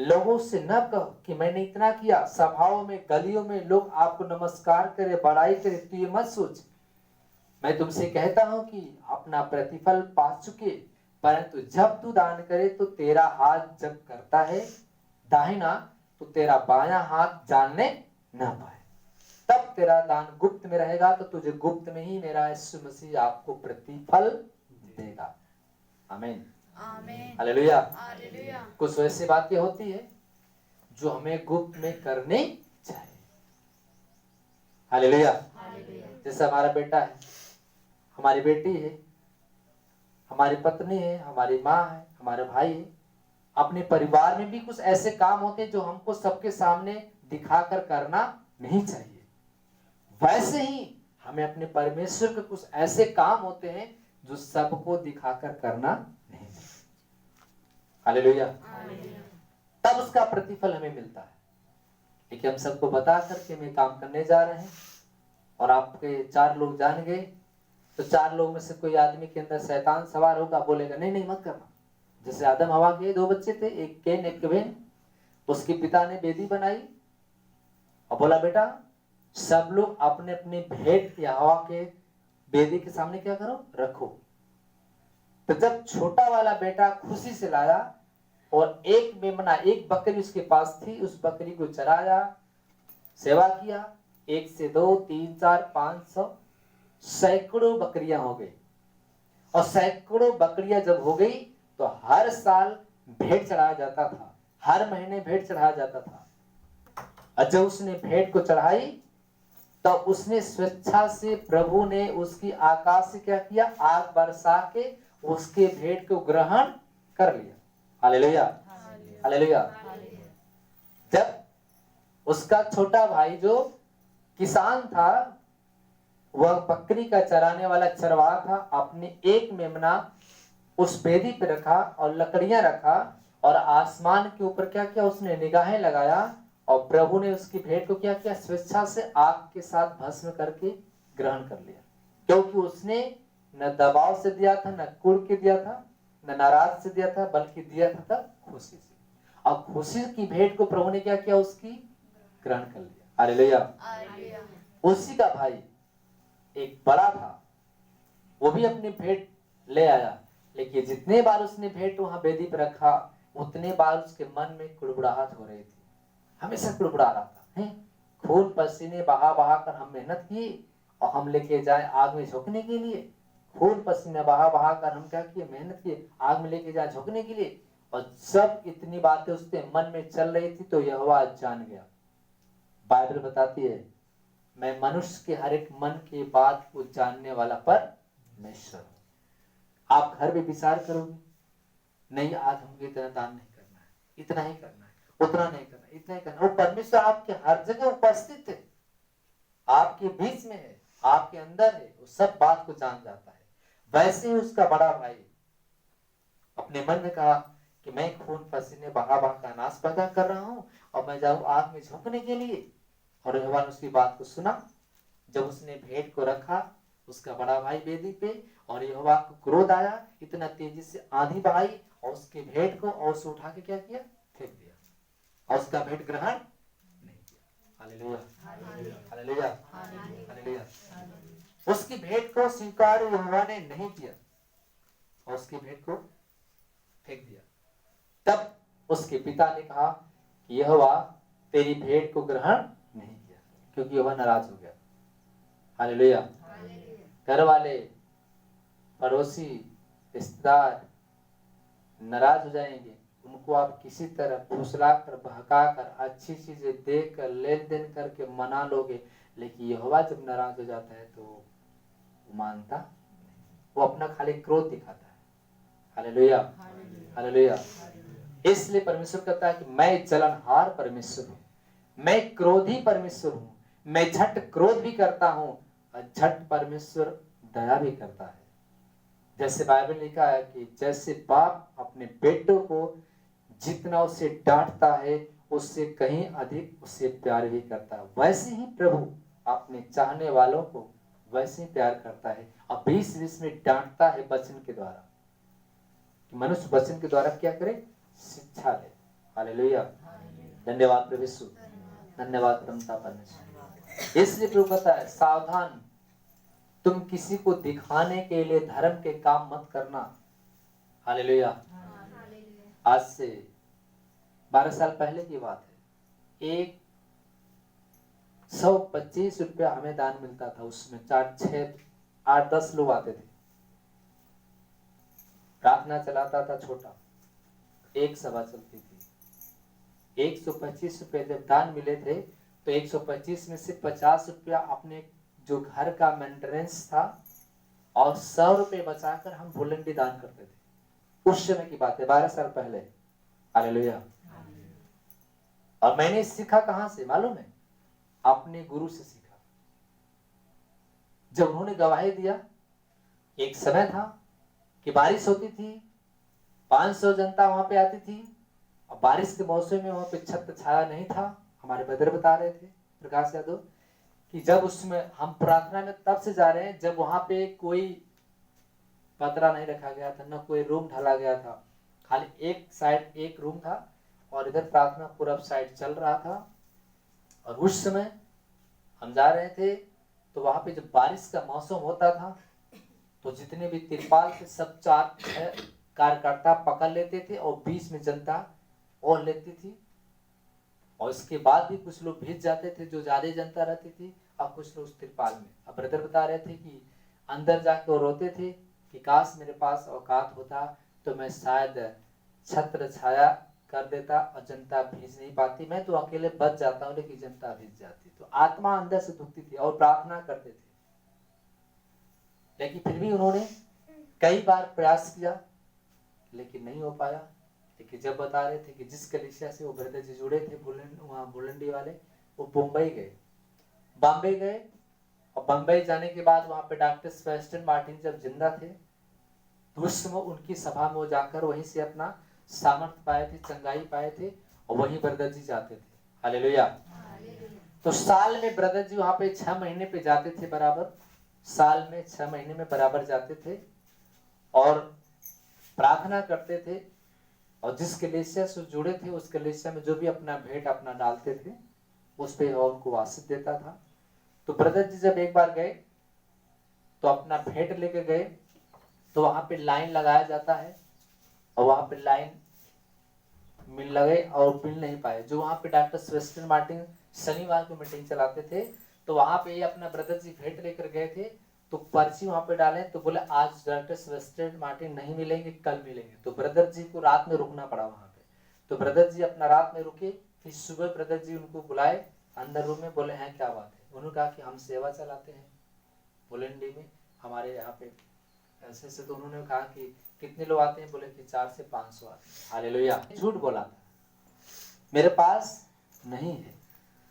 लोगों से न कहो कि मैंने इतना किया। सभाओं में, गलियों में लोग आपको नमस्कार करे, बड़ाई करे, तो ये मत सोच। मैं तुमसे कहता हूं कि अपना प्रतिफल पा चुके। परंतु जब तू दान करे तो तेरा हाथ जब करता है दाहिना, तो तेरा बायां हाथ जानने न पाए। तब तेरा दान गुप्त में रहेगा, तो तुझे गुप्त में ही मेरा यीशु मसीह आपको प्रतिफल देगा। आमीन, हालेलुया। कुछ वैसी बातें होती है जो हमें गुप्त में करनी चाहिए। हालेलुया। जैसे हमारा बेटा है, हमारी बेटी है, हमारी पत्नी है, हमारी माँ है, हमारे भाई है। अपने परिवार में भी कुछ ऐसे काम होते हैं जो हमको सबके सामने दिखाकर करना नहीं चाहिए। वैसे ही हमें अपने परमेश्वर के कुछ ऐसे काम होते हैं जो सबको दिखाकर करना नहीं चाहिए। हालेलुया। तब उसका प्रतिफल हमें मिलता है। लेकिन हम सबको बता करके हम काम करने जा रहे हैं और आपके 4 लोग जान गए, तो 4 लोग में से कोई आदमी के अंदर शैतान सवार होगा, बोलेगा नहीं नहीं मत करना। जैसे आदम हवा के 2 बच्चे थे, एक कैन एक बेन। उसके पिता ने वेदी बनाई और बोला बेटा सब लोग अपने अपने भेंट यहोवा के वेदी के सामने क्या करो, रखो। तो जब छोटा वाला बेटा खुशी से लाया और एक मेमना, एक बकरी उसके पास थी, उस बकरी को चराया, सेवा किया। 1 से 2, 3, 4, 500 सैकड़ों बकरियां हो गई। और सैकड़ों बकरियां जब हो गई तो हर साल भेंट चढ़ाया जाता था, हर महीने भेंट चढ़ाया जाता था। और जब उसने भेंट को चढ़ाई तो उसने स्वेच्छा से, प्रभु ने उसकी आकाश से क्या किया, आग बरसा के उसके भेंट को ग्रहण कर लिया। Hallelujah, hallelujah. जब उसका छोटा भाई जो किसान था, वह बकरी का चराने वाला चरवाहा था, अपने एक मेमना उस वेदी पे रखा और लकड़ियां रखा और आसमान के ऊपर क्या किया, उसने निगाहें लगाया और प्रभु ने उसकी भेंट को क्या किया, स्वेच्छा से आग के साथ भस्म करके ग्रहण कर लिया। क्योंकि उसने न दबाव से दिया था, न कुड़ के दिया था, न नाराज से दिया था, बल्कि दिया था खुशी से। और खुशी की भेंट को प्रभु ने क्या किया, उसकी ग्रहण कर लिया। हालेलुया। उसी का भाई एक बड़ा था, वो भी अपनी भेंट ले आया। लेकिन जितने बार उसने भेंट वहां वेदी पर रखा, उतने बार उसके मन में कुड़बुड़ाहट हो रही थी। हमेशा कुड़बुड़ा रहा था। खून पसीने बहा बहा कर हम मेहनत किए और हम लेके जाए आग में झोंकने के लिए। खून पसीने बहा बहा कर हम क्या किए, मेहनत किए आग में लेके जाए झोंकने के लिए। और जब इतनी बातें उसके मन में चल रही थी तो यहोवा जान गया। बाइबल बताती है, मैं मनुष्य के हर एक मन की बात को जानने वाला परमेश्वर हूं। आप घर में विचार करोगे, नहीं आज हमको इतना दान नहीं करना है, इतना ही करना है, उतना नहीं करना, इतना ही करना। वो परमेश्वर आपके हर जगह उपस्थित है, आपके बीच में है, आपके अंदर है, वो सब बात को जान जाता है। वैसे ही उसका बड़ा भाई अपने मन में कहा कि मैं खून पसीने बहा बहा का नाश पैदा कर रहा हूं और मैं जाऊं आग में झोंकने के लिए। और यहोवा ने उसकी बात को सुना। जब उसने भेंट को रखा उसका बड़ा भाई वेदी पे, और यहोवा को क्रोध आया, इतना तेजी से आंधी बहाई और उसके भेंट को और उसे उठा के क्या किया, फेंक दिया और उसका भेंट ग्रहण नहीं किया। Hallelujah, hallelujah, hallelujah. उसकी भेंट को स्वीकार यहोवा ने नहीं किया और उसकी भेंट को फेंक दिया। तब उसके पिता ने कहा कि यहोवा तेरी भेंट को ग्रहण नहीं किया, क्योंकि यहोवा नाराज हो गया। हालेलुया। घर वाले, पड़ोसी, रिश्तेदार नाराज हो जाएंगे, उनको आप किसी तरह फुसला कर, बहका कर, अच्छी चीजें देकर, लेन देन करके मना लोगे। लेकिन यहोवा जब नाराज हो जाता है तो वो मानता नहीं, वो अपना खाली क्रोध दिखाता है। Hallelujah, hallelujah. इसलिए परमेश्वर कहता है कि मैं जलनहार परमेश्वर हूं, मैं क्रोधी परमेश्वर हूं, मैं झट क्रोध भी करता हूं और झट परमेश्वर दया भी करता है। जैसे बाइबल लिखा है कि जैसे बाप अपने बेटों को जितना उसे डांटता है उससे कहीं अधिक उसे प्यार भी करता है, वैसे ही प्रभु अपने चाहने वालों को वैसे ही प्यार करता है और बीच बीच में डांटता है वचन के द्वारा। मनुष्य वचन के द्वारा क्या करे, शिक्षा ले। हालेलुया। धन्यवाद प्रभु यीशु, धन्यवाद परमता परमेश्वर। इसलिए प्रभु कहता है सावधान, तुम किसी को दिखाने के लिए धर्म के काम मत करना। हालेलुया। आज से 12 साल पहले की बात है। 125 रुपया हमें दान मिलता था। उसमें 4, 6, 8, 10 लोग आते थे। प्रार्थना चलाता था छोटा, एक सभा चलती थी। 125 रुपये जब दान मिले थे तो 125 में से 50 रुपया अपने जो घर का मेंटेनेंस था और 100 रुपये बचाकर हम वॉलंटरी दान करते थे। उस समय की बात है, 12 साल पहले। हालेलुया। और मैंने सीखा कहां से मालूम है? अपने गुरु से सीखा। जब उन्होंने गवाही दिया, एक समय था कि बारिश होती थी, 500 जनता वहां पे आती थी और बारिश के मौसम में वहां पे छत छाया नहीं था। हमारे ब्रदर बता रहे थे प्रकाश यादव कि जब उसमें हम प्रार्थना में तब से जा रहे हैं जब वहां पे कोई पतरा नहीं रखा गया था, न कोई रूम ढाला गया था। खाली एक साइड एक रूम था और इधर प्रार्थना पूरब साइड चल रहा था। और उस समय हम जा रहे थे तो वहां पे जब बारिश का मौसम होता था तो जितने भी तिरपाल थे सब 4-6 कार्यकर्ता पकड़ लेते थे और बीच में जनता और लेती थी। और इसके बाद भी कुछ लोग भीज जाते थे जो ज्यादा जनता रहती थी, और कुछ लोग उस तिरपाल में। अब ब्रदर बता रहे थे कि अंदर जाके वो रोते थे कि काश मेरे पास औकात होता तो मैं शायद छत्र छाया कर देता और जनता भीज नहीं पाती। मैं तो अकेले बच जाता हूँ लेकिन जनता भीज जाती। तो आत्मा अंदर से दुखती थी और प्रार्थना करते थे। लेकिन फिर भी उन्होंने कई बार प्रयास किया लेकिन नहीं हो पाया। लेकिन जब बता रहे थे कि जिस कलीसिया से वो ब्रदर जी जुड़े थे वहाँ बुलंडी वाले, वो बॉम्बे गए और बम्बई जाने के बाद वहाँ पे डॉक्टर सेबेस्टियन मार्टिन जब जिंदा थे तो उस समय उनकी सभा में वो जाकर वहीं से अपना सामर्थ्य पाए थे, चंगाई पाए थे और वहीं ब्रदर जी जाते थे। हालेलुया। तो साल में ब्रदर जी वहाँ पे 6 महीने पे जाते थे बराबर। साल में 6 महीने में बराबर जाते थे और प्रार्थना करते थे। और जिस कलीसिया से जुड़े थे उस कलीसिया में जो भी अपना भेंट अपना डालते थे उस पे उनको आशीष देता था। तो ब्रदर जी जब एक बार गए तो अपना भेंट लेके गए तो वहां पे लाइन लगाया जाता है और वहां पे लाइन मिल लगे और मिल नहीं पाए। जो वहां पे डॉक्टर सेबेस्टियन मार्टिन शनिवार को मीटिंग चलाते थे तो वहां पे ये अपना ब्रदर जी भेंट लेकर गए थे। तो पर्ची वहां पे डाले तो बोले आज डॉक्टर सेबेस्टियन मार्टिन नहीं मिलेंगे, कल मिलेंगे। तो ब्रदर जी को रात में रुकना पड़ा वहां पे। तो ब्रदर जी अपना रात में रुके, फिर सुबह ब्रदर जी उनको बुलाए अंदर रूम में, बोले हैं क्या बात है? उन्होंने कहा कि हम सेवा चलाते हैं बुलंडी में, हमारे यहाँ पे ऐसे से। तो उन्होंने कहा कि कितने लोग आते हैं? बोले कि 400 से 500 आते हैं। हालेलुया। झूठ बोला था, मेरे पास नहीं है।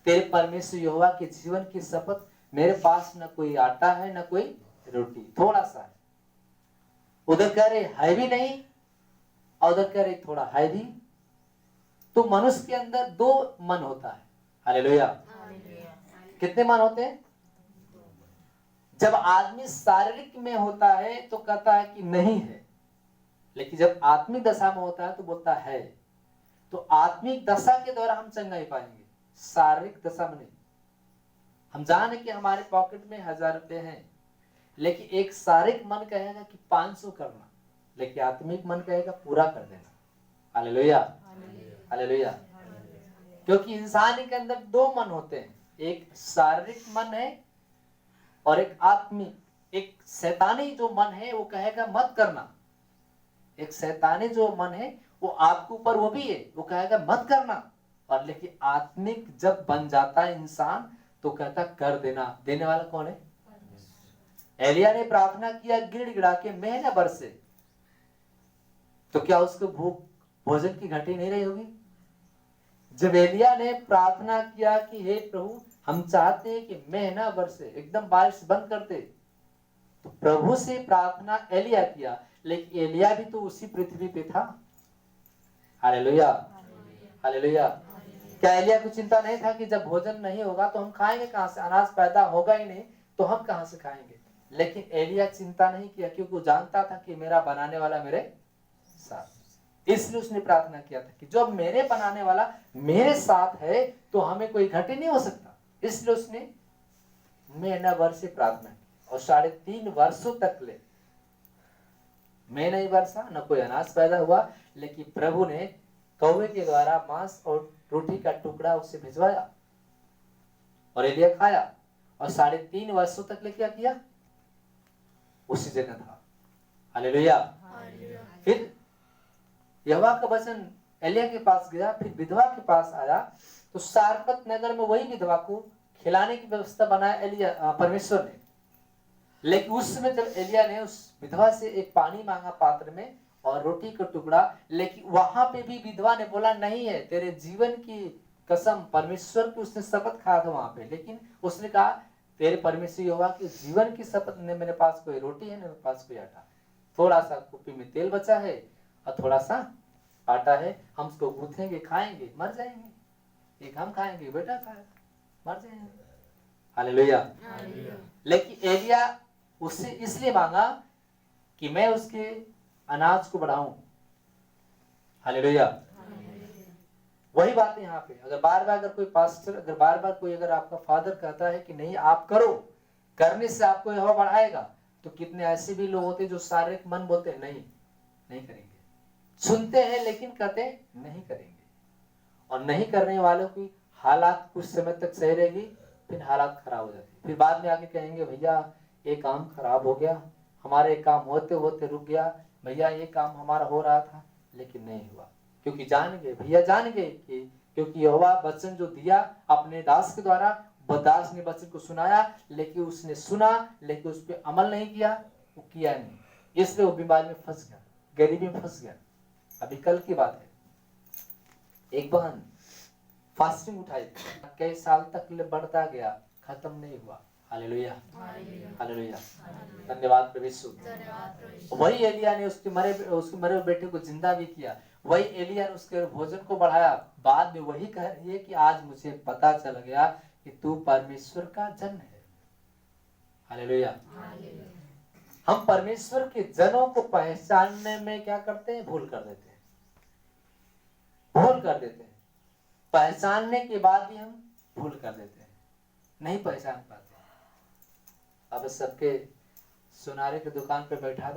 तेरे परमेश्वर यहोवा के जीवन की शपथ, मेरे पास न कोई आटा है न कोई रोटी, थोड़ा सा है। उधर कह रहे है भी नहीं और उधर कह रहे थोड़ा है भी। तो मनुष्य के अंदर 2 मन होता है। हालेलुया। कितने मन होते हैं? जब आदमी शारीरिक में होता है तो कहता है कि नहीं है, लेकिन जब आत्मिक दशा में होता है तो बोलता है। तो आत्मिक दशा के द्वारा हम चंगाई पाएंगे, शारीरिक दशा में नहीं। हम जाने कि हमारे पॉकेट में 1000 रुपए हैं, लेकिन एक शारीरिक मन कहेगा कि 500 करना, लेकिन आत्मिक मन कहेगा पूरा कर देना। Hallelujah, hallelujah. क्योंकि इंसान के अंदर 2 मन होते हैं, एक शारीरिक मन है और एक आत्मिक। एक शैतानी जो मन है वो कहेगा मत करना, एक शैतानी जो मन है वो आपके ऊपर वो भी है, वो कहेगा मत करना। और लेकिन आत्मिक जब बन जाता है इंसान तो कहता कर देना। देने वाला कौन है? एलिया ने प्रार्थना किया गिड़गिड़ा के महीने भर से, तो क्या उसको भूख भोजन की घटी नहीं रही होगी? जब एलिया ने प्रार्थना किया कि हे प्रभु हम चाहते हैं कि महीना भर से एकदम बारिश बंद कर दे, तो प्रभु से प्रार्थना एलिया किया, लेकिन एलिया भी तो उसी पृथ्वी पे था। Hallelujah, hallelujah. क्या एलिया को चिंता नहीं था कि जब भोजन नहीं होगा तो हम खाएंगे कहां से? अनाज पैदा होगा ही नहीं तो हम कहां से खाएंगे? लेकिन एलिया चिंता नहीं किया क्योंकि वो जानता था कि मेरा बनाने वाला मेरे साथ। इसलिए उसने प्रार्थना किया था कि जब मेरे बनाने वाला मेरे साथ है तो हमें कोई घटी नहीं हो सकता। इसलिए उसने महीना भर से प्रार्थना की और 3.5 वर्षों तक ले मैं नहीं बरसा, न कोई अनाज पैदा हुआ, लेकिन प्रभु ने कौवे के द्वारा मांस और रोटी का टुकड़ा उसे भिजवाया और एलिया खाया और 3.5 वर्षों तक ले क्या किया, उसी जगह था। हालेलुया। फिर यहोवा का वचन एलिया के पास गया, फिर विधवा के पास आया, तो सारपत नगर में वही विधवा को खिलाने की व्यवस्था बनाया एलिया परमेश्वर ने। लेकिन उस समय जब एलिया ने उस विधवा से एक पानी मांगा पात्र में और रोटी का टुकड़ा, लेकिन वहां पे भी विधवा ने बोला नहीं है, तेरे जीवन की कसम, परमेश्वर की उसने शपथ खाया था वहां पे, लेकिन उसने कहा तेरे परमेश्वर यहोवा की जीवन की शपथ ने, मेरे पास कोई रोटी है, मेरे पास कोई आटा, थोड़ा सा कुप्पी में तेल बचा है और थोड़ा सा आटा है, हम उसको गूंथेंगे, खाएंगे, मर जाएंगे। एक हम खाएंगे, बेटा खाएगा, मर जाएंगे। हालेलुया। लेकिन एलिया उससे इसलिए मांगा कि मैं उसके अनाज को बढ़ाऊं। हालेलुया। वही बात है यहाँ पे। अगर बार बार अगर कोई पास्टर, अगर बार बार कोई अगर आपका फादर कहता है कि नहीं आप करो, करने से आपको यहोवा बढ़ाएगा, तो कितने ऐसे भी लोग होते हैं जो शारीरिक मन बोलते हैं नहीं करेंगे, सुनते हैं लेकिन कहते नहीं करेंगे, और नहीं करने वालों की हालात कुछ समय तक सही रहेगी, फिर हालात खराब हो जाती, फिर बाद में आके कहेंगे भैया ये काम खराब हो गया, हमारे काम होते होते रुक गया, भैया ये काम हमारा हो रहा था लेकिन नहीं हुआ, क्योंकि जान गए, भैया जान गए कि क्योंकि यहोवा वचन जो दिया अपने दास के द्वारा, दास ने वचन को सुनाया, लेकिन उसने सुना लेकिन उस पर अमल नहीं किया, वो किया नहीं, इसलिए वो बीमारी में फंस गया, गरीबी में फंस गया। अभी कल की बात है, एक बहन फास्टिंग उठाई, कई साल तक बढ़ता गया, खत्म नहीं हुआ। हालेलुया, हालेलुया, धन्यवाद प्रभु यीशु। वही एलिया ने उसके मरे हुए बेटे को जिंदा भी किया, वही एलिया ने उसके भोजन को बढ़ाया। बाद में वही कह रही है कि आज मुझे पता चल गया कि तू परमेश्वर का जन है। हालेलुया। हम परमेश्वर के जनों को पहचानने में क्या करते हैं, भूल कर देते हैं, पहचानने के बाद भी हम भूल कर देते हैं, नहीं पहचान पाते। अब सबके सुनारे की दुकान पे बैठा